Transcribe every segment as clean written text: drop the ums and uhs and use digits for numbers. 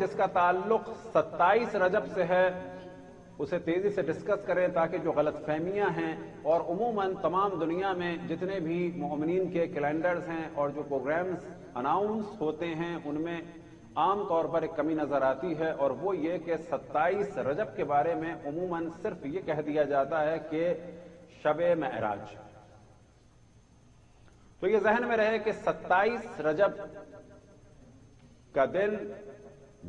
جس کا تعلق 27 رجب سے ہے اسے تیزی سے ڈسکس کریں تاکہ جو غلط فہمیاں ہیں اور عموماً تمام دنیا میں جتنے بھی مومنین کے کیلنڈرز ہیں اور جو پروگرامز اناؤنس ہوتے ہیں ان میں عام طور پر ایک کمی نظر آتی ہے، اور وہ یہ کہ 27 رجب کے بارے میں عموماً صرف یہ کہہ دیا جاتا ہے کہ شب معراج۔ تو یہ ذہن میں رہے کہ 27 رجب کا دن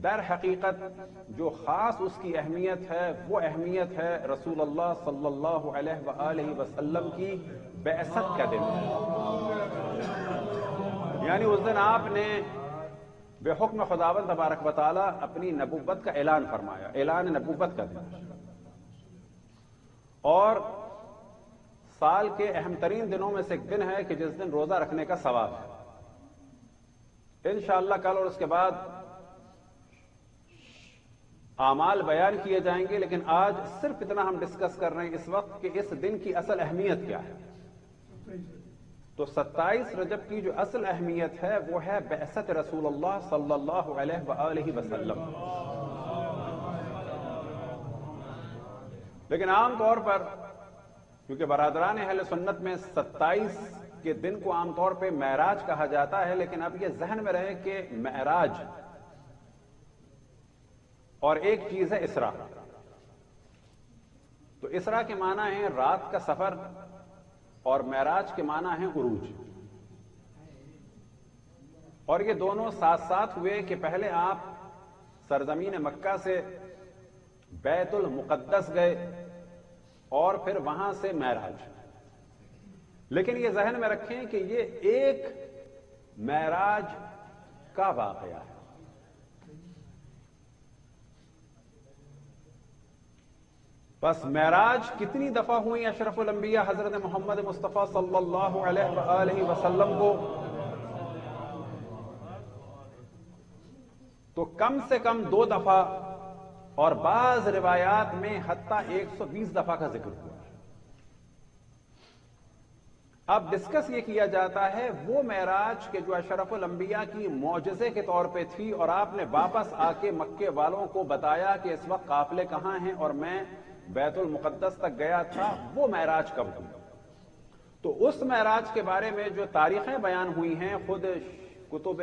در حقیقت جو خاص اس کی اہمیت ہے وہ اہمیت ہے رسول اللہ صلی اللہ علیہ وآلہ وسلم کی بعثت کا دن ہے۔ یعنی اس دن آپ نے بے حکم خداوند تبارک و تعالی اپنی نبوت کا اعلان فرمایا، اعلان نبوت کا دن، اور سال کے اہم ترین دنوں میں سے ایک دن ہے کہ جس دن روزہ رکھنے کا ثواب ہے۔ انشاءاللہ کل اور اس کے بعد اعمال بیان کیے جائیں گے، لیکن آج صرف اتنا ہم ڈسکس کر رہے ہیں اس وقت کہ اس دن کی اصل اہمیت کیا ہے۔ تو 27 رجب کی جو اصل اہمیت ہے وہ ہے بعثت رسول اللہ صلی اللہ علیہ وآلہ وسلم۔ لیکن عام طور پر کیونکہ برادران اہل سنت میں 27 کے دن کو عام طور پہ معراج کہا جاتا ہے، لیکن اب یہ ذہن میں رہے کہ معراج اور ایک چیز ہے اسراء۔ تو اسراء کے معنی ہے رات کا سفر اور معراج کے معنی ہے عروج، اور یہ دونوں ساتھ ساتھ ہوئے کہ پہلے آپ سرزمین مکہ سے بیت المقدس گئے اور پھر وہاں سے معراج۔ لیکن یہ ذہن میں رکھیں کہ یہ ایک معراج کا واقعہ ہے۔ بس معراج کتنی دفعہ ہوئی اشرف الانبیاء حضرت محمد مصطفیٰ صلی اللہ علیہ وآلہ وسلم کو؟ تو کم سے کم 2 دفعہ، اور بعض روایات میں حتیٰ 120 دفعہ کا ذکر ہوا۔ اب ڈسکس یہ کیا جاتا ہے وہ معراج کہ جو اشرف الانبیاء کی معجزے کے طور پہ تھی، اور آپ نے واپس آ کے مکے والوں کو بتایا کہ اس وقت قافلے کہاں ہیں اور میں بیت المقدس تک گیا تھا، وہ معراج کب ہوئی؟ تو اس معراج کے بارے میں جو تاریخیں بیان ہوئی ہیں خود کتب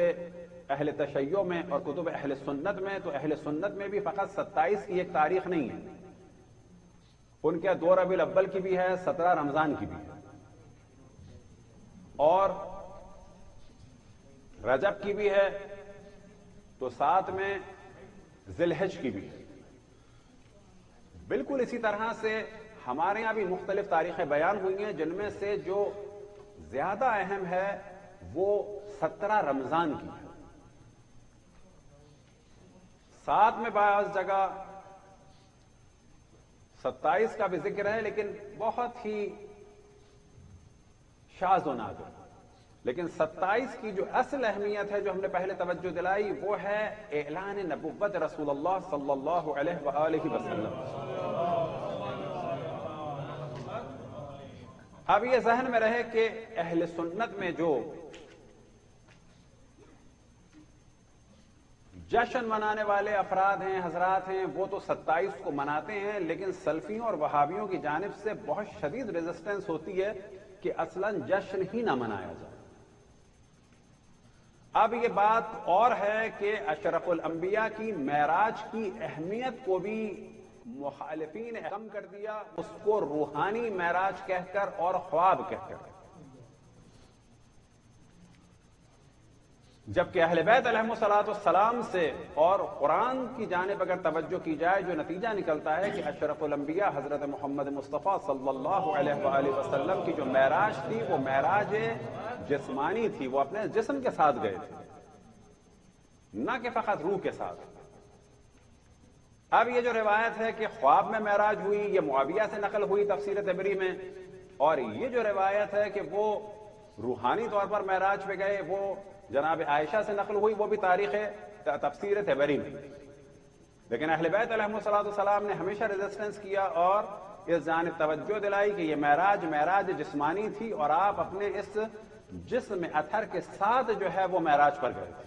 اہل تشیع میں اور کتب اہل سنت میں، تو اہل سنت میں بھی فقط 27 کی ایک تاریخ نہیں ہے، ان کے 2 ربیع الاول کی بھی ہے، 17 رمضان کی بھی ہے، اور رجب کی بھی ہے، تو ساتھ میں ذی الحج کی بھی ہے۔ بالکل اسی طرح سے ہمارے یہاں بھی مختلف تاریخیں بیان ہوئی ہیں، جن میں سے جو زیادہ اہم ہے وہ 17 رمضان کی ہے۔ ساتھ میں بعض جگہ 27 کا بھی ذکر ہے، لیکن بہت ہی شاذ و نادر۔ لیکن 27 کی جو اصل اہمیت ہے جو ہم نے پہلے توجہ دلائی وہ ہے اعلان نبوت رسول اللہ صلی اللہ علیہ وآلہ وسلم۔ اب یہ ذہن میں رہے کہ اہل سنت میں جو جشن منانے والے افراد ہیں، حضرات ہیں، وہ تو 27 کو مناتے ہیں، لیکن سلفیوں اور وہابیوں کی جانب سے بہت شدید ریزسٹنس ہوتی ہے کہ اصلاً جشن ہی نہ منایا جائے۔ اب یہ بات اور ہے کہ اشرف الانبیاء کی معراج کی اہمیت کو بھی مخالفین نے کم کر دیا، اس کو روحانی معراج کہہ کر اور خواب کہہ کر، جبکہ اہل بیت علیہم السلام سے اور قرآن کی جانب اگر توجہ کی جائے جو نتیجہ نکلتا ہے کہ اشرف الانبیاء حضرت محمد مصطفیٰ صلی اللہ علیہ وآلہ وسلم کی جو معراج تھی وہ معراج جسمانی تھی، وہ اپنے جسم کے ساتھ گئے تھے، نہ کہ فقط روح کے ساتھ۔ اب یہ جو روایت ہے کہ خواب میں معراج ہوئی، یہ معاویہ سے نقل ہوئی تفسیر طبری میں، اور یہ جو روایت ہے کہ وہ روحانی طور پر معراج پہ گئے وہ جناب عائشہ سے نقل ہوئی، وہ بھی تاریخ تفسیر طبری میں۔ لیکن اہل بیت علیہم السلام نے ہمیشہ ریزسٹنس کیا اور اس جانب توجہ دلائی کہ یہ معراج جسمانی تھی، اور آپ اپنے اس جسم اطہر کے ساتھ جو ہے وہ معراج پر گئے تھے۔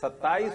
27